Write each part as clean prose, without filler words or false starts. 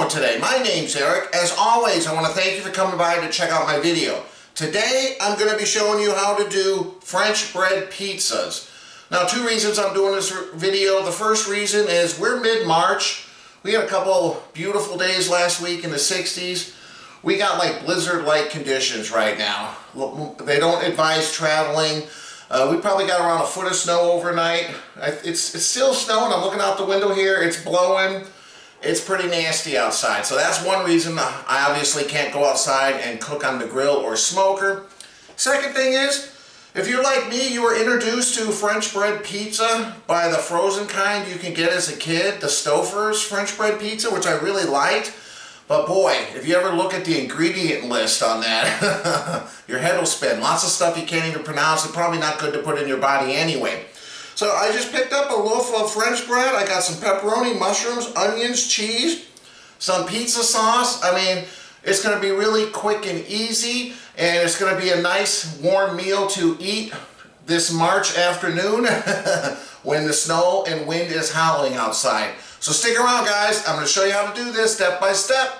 doing today? My name's Eric. As always, I want to thank you for coming by to check out my video. Today, I'm going to be showing you how to do French bread pizzas. Now, two reasons I'm doing this video. The first reason is we're mid-March. We had a couple beautiful days last week in the 60s. We got like blizzard-like conditions right now. They don't advise traveling. We probably got around a foot of snow overnight. It's still snowing. I'm looking out the window here. It's blowing. It's pretty nasty outside. So that's one reason I obviously can't go outside and cook on the grill or smoker. Second thing is, if you're like me, you were introduced to French bread pizza by the frozen kind you can get as a kid, the Stouffer's French bread pizza, which I really liked. But boy, if you ever look at the ingredient list on that, your head will spin. Lots of stuff you can't even pronounce and probably not good to put in your body anyway. So I just picked up a loaf of French bread. I got some pepperoni, mushrooms, onions, cheese, some pizza sauce. I mean, it's going to be really quick and easy, and it's going to be a nice warm meal to eat this March afternoon when the snow and wind is howling outside. So stick around, guys. I'm going to show you how to do this step by step.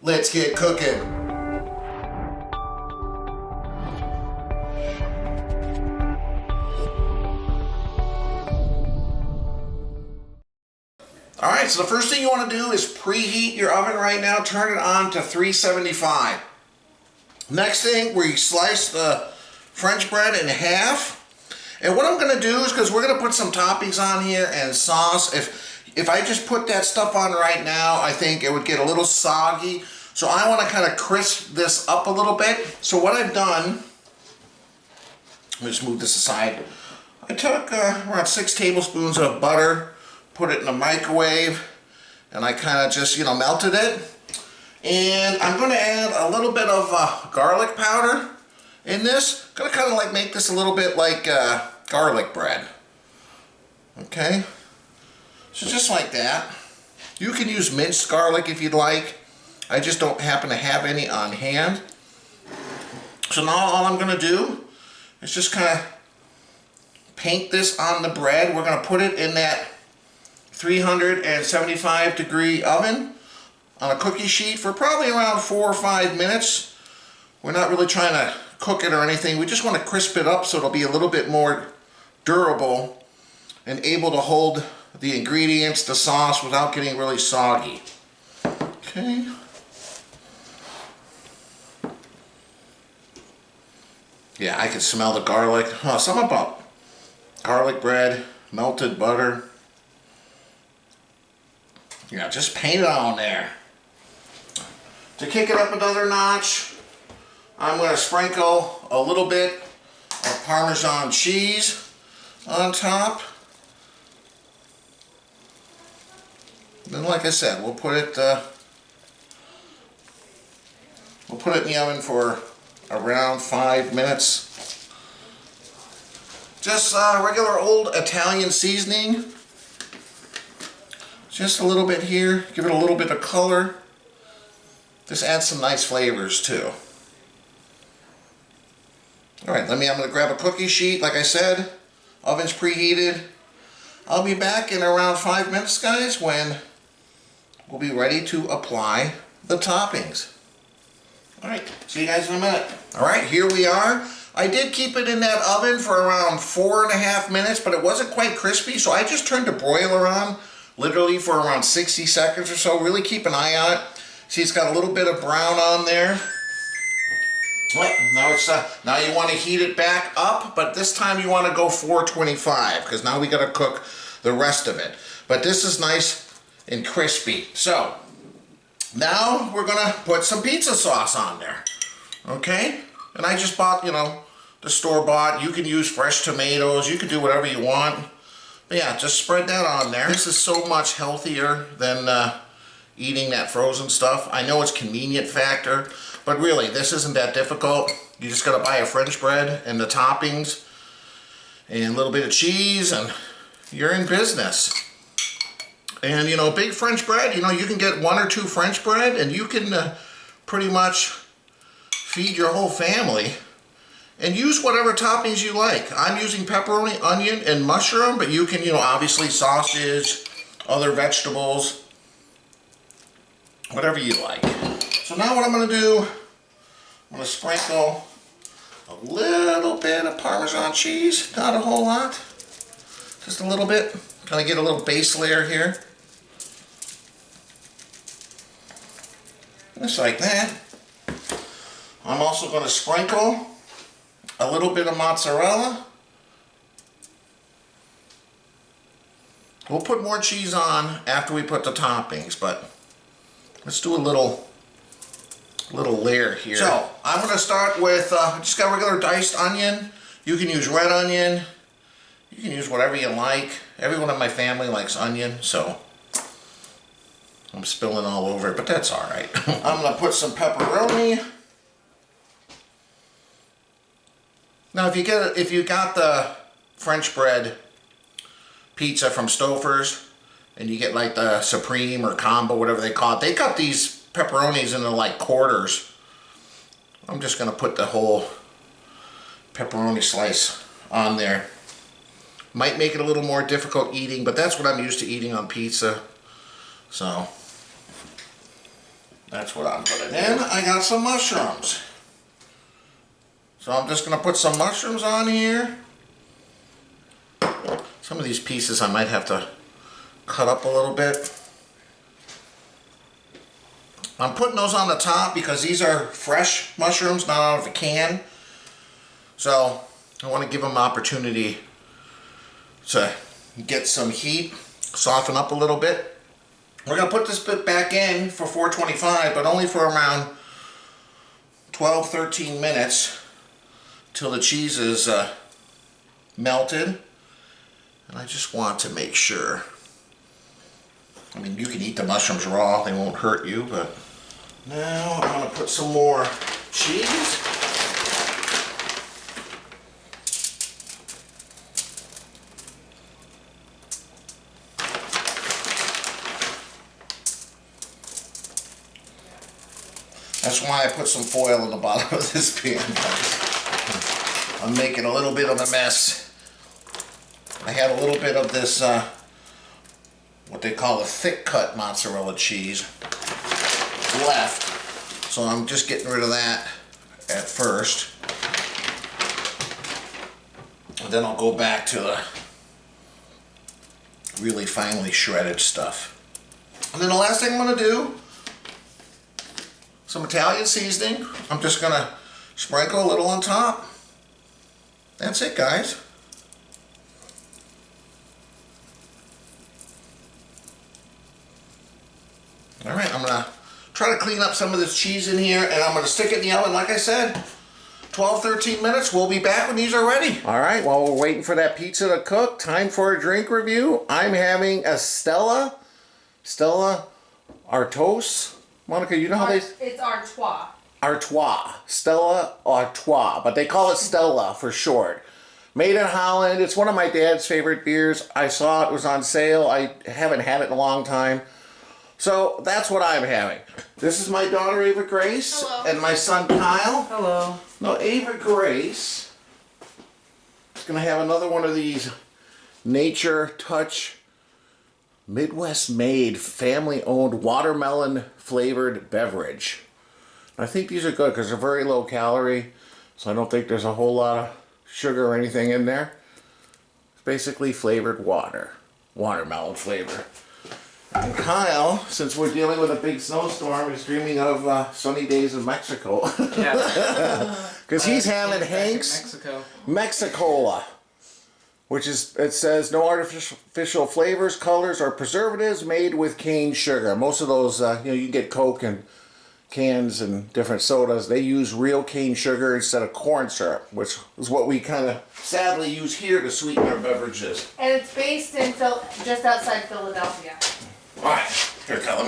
Let's get cooking. Alright, so the first thing you want to do is preheat your oven right now. Turn it on to 375. Next thing, we slice the French bread in half. And what I'm going to do is, because we're going to put some toppings on here and sauce, if I just put that stuff on right now, I think it would get a little soggy. So I want to kind of crisp this up a little bit. So what I've done, let me just move this aside. I took around 6 tablespoons of butter, put it in the microwave, and I kind of just, melted it. And I'm going to add a little bit of garlic powder in this. I'm going to kind of like make this a little bit like garlic bread. Okay? So just like that. You can use minced garlic if you'd like. I just don't happen to have any on hand. So now all I'm going to do is just kind of paint this on the bread. We're going to put it in that 375 degree oven on a cookie sheet for probably around 4 or 5 minutes. We're not really trying to cook it or anything. We just want to crisp it up so it'll be a little bit more durable and able to hold the ingredients, the sauce, without getting really soggy. Okay. Yeah, I can smell the garlic. Oh, something about garlic bread, melted butter. Yeah, just paint it on there. To kick it up another notch, I'm going to sprinkle a little bit of Parmesan cheese on top. Then, like I said, we'll put it in the oven for around 5 minutes. Just regular old Italian seasoning. Just a little bit here. Give it a little bit of color. This adds some nice flavors too. Alright, I'm going to grab a cookie sheet. Like I said, oven's preheated. I'll be back in around 5 minutes, guys, when we'll be ready to apply the toppings. Alright, see you guys in a minute. Alright, here we are. I did keep it in that oven for around 4.5 minutes, but it wasn't quite crispy, so I just turned the broiler on literally for around 60 seconds or so. Really keep an eye on it. See, it's got a little bit of brown on there. Now now you want to heat it back up, but this time you want to go 425 because now we got to cook the rest of it. But this is nice and crispy. So now we're going to put some pizza sauce on there. Okay? And I just bought, the store-bought. You can use fresh tomatoes. You can do whatever you want. But yeah, just spread that on there. This is so much healthier than eating that frozen stuff. I know it's convenient factor, but really, this isn't that difficult. You just got to buy a French bread and the toppings and a little bit of cheese, and you're in business. And, big French bread, you can get 1 or 2 French bread, and you can pretty much feed your whole family. And use whatever toppings you like. I'm using pepperoni, onion, and mushroom, but you can, obviously sausage, other vegetables. whatever you like. So now what I'm going to do, I'm going to sprinkle a little bit of Parmesan cheese, not a whole lot, just a little bit. Kind of get a little base layer here. Just like that. I'm also going to sprinkle a little bit of mozzarella. We'll put more cheese on after we put the toppings, but let's do a little layer here. So I'm going to start with just got regular diced onion. You can use red onion. You can use whatever you like. Everyone in my family likes onion, so I'm spilling all over it, but that's all right. I'm going to put some pepperoni. Now, if you got the French bread pizza from Stouffer's, and you get like the Supreme or Combo, whatever they call it, they cut these pepperonis into like quarters. I'm just going to put the whole pepperoni slice on there. Might make it a little more difficult eating, but that's what I'm used to eating on pizza. So that's what I'm putting in. I got some mushrooms. So I'm just going to put some mushrooms on here. Some of these pieces I might have to cut up a little bit. I'm putting those on the top because these are fresh mushrooms, not out of a can. So I want to give them an opportunity to get some heat, soften up a little bit. We're going to put this bit back in for 425, but only for around 12-13 minutes till the cheese is melted. And I just want to make sure. I mean, you can eat the mushrooms raw, they won't hurt you, but now I'm going to put some more cheese. That's why I put some foil in the bottom of this pan, guys. I'm making a little bit of a mess. I had a little bit of this, what they call a thick cut mozzarella cheese left. So I'm just getting rid of that at first. And then I'll go back to the really finely shredded stuff. And then the last thing I'm going to do, some Italian seasoning. I'm just going to sprinkle a little on top. That's it, guys. Alright, I'm going to try to clean up some of this cheese in here, and I'm going to stick it in the oven, like I said. 12-13 minutes. We'll be back when these are ready. Alright, while we're waiting for that pizza to cook, time for a drink review. I'm having a Stella Artois. Monica, you know how they... It's Artois. Artois. Stella Artois, but they call it Stella for short. Made in Holland. It's one of my dad's favorite beers. I saw it was on sale. I haven't had it in a long time. So that's what I'm having. This is my daughter Ava Grace. Hello. And my son Kyle. Hello. Now Ava Grace is going to have another one of these Nature Touch Midwest made family owned watermelon flavored beverage. I think these are good because they're very low calorie, so I don't think there's a whole lot of sugar or anything in there. It's basically flavored watermelon flavor. And Kyle, since we're dealing with a big snowstorm, is dreaming of sunny days in Mexico. Yeah. Because he's having Hank's Mexicola, which is, it says, no artificial flavors, colors, or preservatives made with cane sugar. Most of those, you can get Coke and cans and different sodas. They use real cane sugar instead of corn syrup, which is what we kind of sadly use here to sweeten our beverages. And it's based in just outside Philadelphia. Alright, here, Kyle,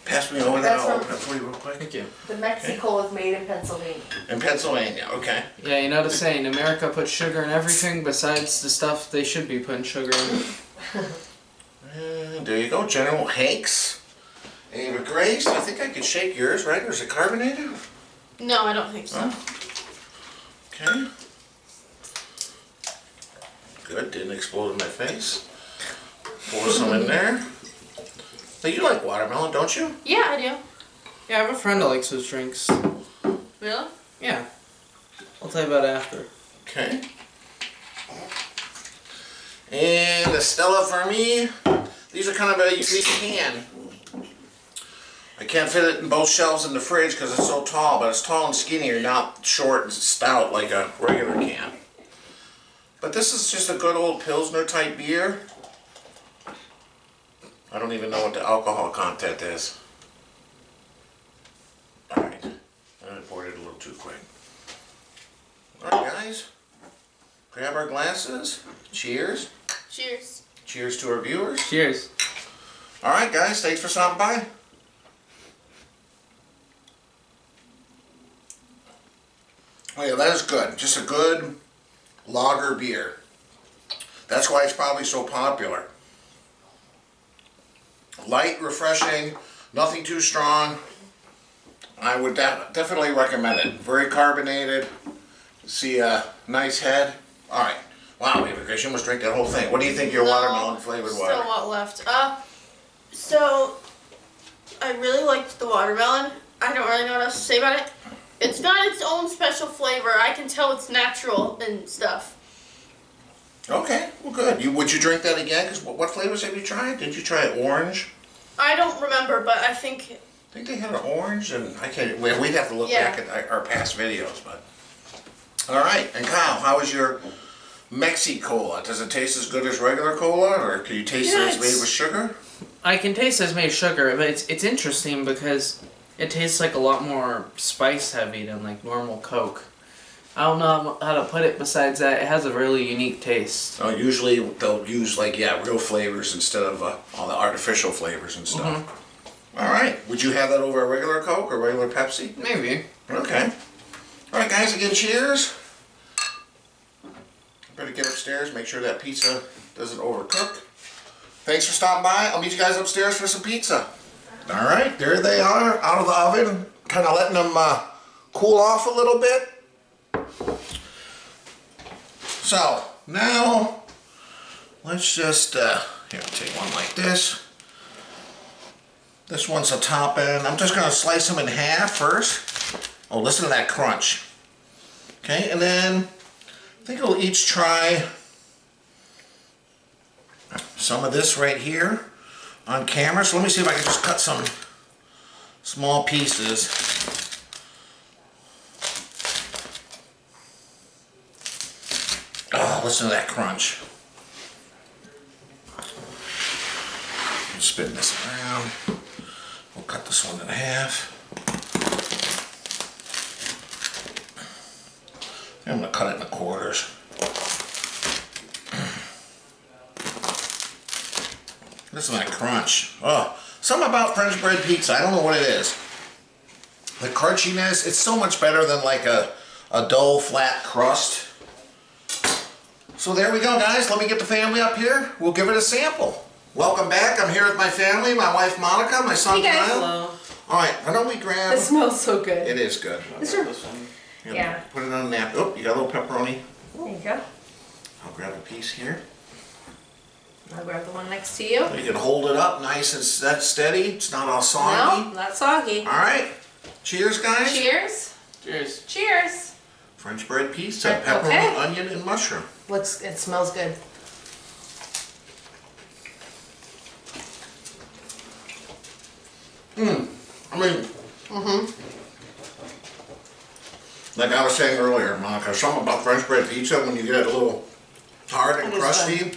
pass me over that. I'll open it for you real quick. Thank you. The Mexicola is made in Pennsylvania. In Pennsylvania, okay. Yeah, you know the saying, America puts sugar in everything besides the stuff they should be putting sugar in. And there you go, General Hank's. Ava Grace, I think I could shake yours, right? Or is it carbonated? No, I don't think so. Okay. Good, didn't explode in my face. Pour some in there. Now you like watermelon, don't you? Yeah, I do. Yeah, I have a friend that likes those drinks. Really? Yeah. I'll tell you about it after. Okay. And a Stella for me. These are kind of a unique can. I can't fit it in both shelves in the fridge because it's so tall, but it's tall and skinny, not short and stout like a regular can. But this is just a good old Pilsner type beer. I don't even know what the alcohol content is. Alright, I poured it a little too quick. Alright guys, grab our glasses. Cheers. Cheers. Cheers to our viewers. Cheers. Alright guys, thanks for stopping by. Oh yeah, that is good. Just a good lager beer. That's why it's probably so popular. Light, refreshing, nothing too strong. I would definitely recommend it. Very carbonated. See a nice head. Alright. Wow, Ava Grace, you almost drank that whole thing. What do you think your watermelon flavored water? Still what left? So I really liked the watermelon. I don't really know what else to say about it. It's got its own special flavor. I can tell it's natural and stuff. Okay, well good. Would you drink that again? Because what flavors have you tried? Did you try orange? I don't remember, but I think... I think they had an orange, and I can't. We'd have to look back at our past videos, but. All right, and Kyle, how is your Mexi-Cola? Does it taste as good as regular cola, or can you taste that it's made with sugar? I can taste it's made of sugar, but it's interesting because it tastes like a lot more spice heavy than like normal Coke. I don't know how to put it besides that it has a really unique taste. Oh, usually they'll use real flavors instead of all the artificial flavors and stuff. Mm-hmm. All right, would you have that over a regular Coke or regular Pepsi? Maybe. Okay. All right, guys, again, cheers. Better get upstairs, make sure that pizza doesn't overcook. Thanks for stopping by. I'll meet you guys upstairs for some pizza. All right, there they are, out of the oven. Kind of letting them cool off a little bit. So, now, let's just, here, I'll take one like this. This one's a topping. I'm just going to slice them in half first. Oh, listen to that crunch. Okay, and then I think we'll each try some of this right here on camera. So let me see if I can just cut some small pieces. Oh, listen to that crunch. Spin this around. We'll cut this one in half. I'm going to cut it into quarters. Listen to that crunch. Oh, something about French bread pizza. I don't know what it is. The crunchiness, it's so much better than like a dull, flat crust. So there we go, guys. Let me get the family up here. We'll give it a sample. Welcome back. I'm here with my family, my wife Monica, my son Hey guys. Kyle. Hello. All right, why don't we grab... It smells so good. It is good. This one. Yeah. Put it on a napkin. Oh, you got a little pepperoni. There you go. I'll grab a piece here. I'll grab the one next to you. You can hold it up nice and steady. It's not all soggy. No, not soggy. All right. Cheers, guys. Cheers. Cheers. Cheers. French bread pizza, Okay. pepperoni, onion, and mushroom. It smells good. I mean, like I was saying earlier, Monica, something about French bread pizza when you get it a little hard and It is crusty.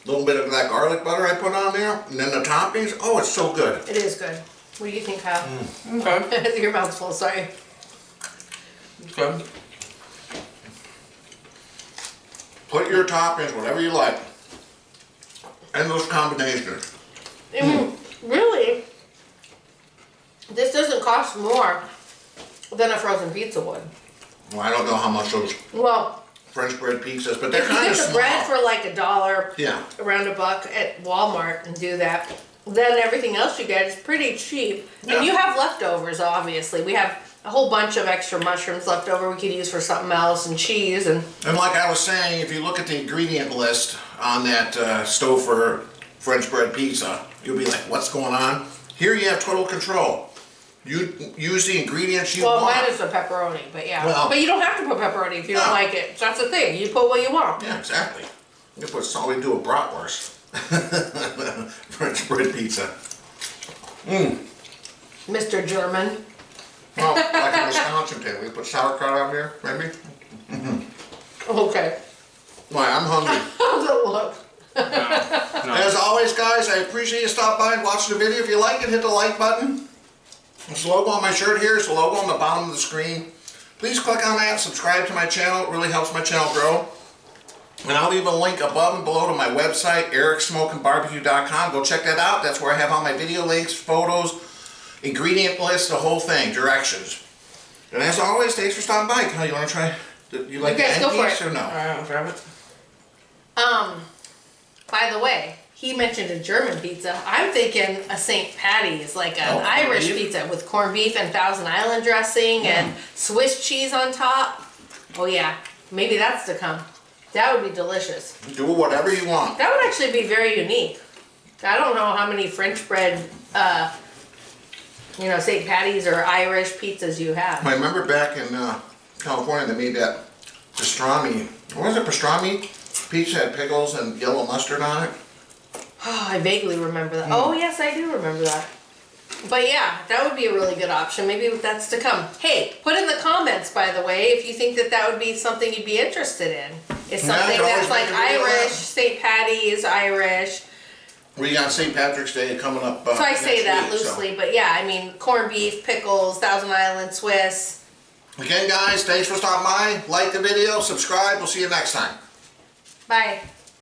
A little bit of that garlic butter I put on there, and then the toppings. Oh, it's so good. It is good. What do you think, Kyle? Okay. Your mouth's full, sorry. It's good. Put your toppings, whatever you like. Endless combinations. I mean, really, this doesn't cost more than a frozen pizza would. Well, I don't know how much those Well, French bread pizzas, but they're if you kind get of the small. bread for like $1, Yeah. around $1 at Walmart and do that, then everything else you get is pretty cheap. Yeah. And you have leftovers, obviously. We have a whole bunch of extra mushrooms left over we could use for something else, and cheese, and And like I was saying, if you look at the ingredient list on that Stouffer French bread pizza, you'll be like, what's going on? Here you have total control. You use the ingredients you Well, want. mine is the pepperoni, but yeah. Well- But you don't have to put pepperoni if you don't No. like it. That's the thing. You put what you want. Yeah, exactly. You put salt into a bratwurst. French bread pizza. Mr. German. Well, like in Wisconsin too. We put sauerkraut on there, maybe? Okay. Why, I'm hungry. How's it look? No. As always, guys, I appreciate you stopping by and watching the video. If you like it, hit the like button. There's the logo on my shirt here. It's the logo on the bottom of the screen. Please click on that and subscribe to my channel. It really helps my channel grow. And I'll leave a link above and below to my website, ericsmokingbbq.com. Go check that out. That's where I have all my video links, photos, ingredient list, the whole thing, directions. And as always, thanks for stopping by. Kyle, you want to try? You like Okay, the go egg for piece it. or no? Grab it. By the way, he mentioned a German pizza. I'm thinking a St. Patty's, like an Oh, Irish corned beef? pizza with corned beef and Thousand Island dressing and Swiss cheese on top. Oh yeah, maybe that's to come. That would be delicious. Do whatever you want. That would actually be very unique. I don't know how many French bread, St. Patty's or Irish pizzas you have. I remember back in California they made that pastrami. What was it, pastrami? Pizza had pickles and yellow mustard on it. Oh, I vaguely remember that. Oh yes, I do remember that. But yeah, that would be a really good option. Maybe that's to come. Hey, put in the comments, by the way, if you think that would be something you'd be interested in. It's Yeah, I something could always that's like make a video of Irish, that. St. Patty's, Irish. We got St. Patrick's Day coming up. So I say next that week, so. loosely, but yeah, I mean, corned beef, pickles, Thousand Island, Swiss. Again, guys, thanks for stopping by. Like the video, subscribe. We'll see you next time. Bye.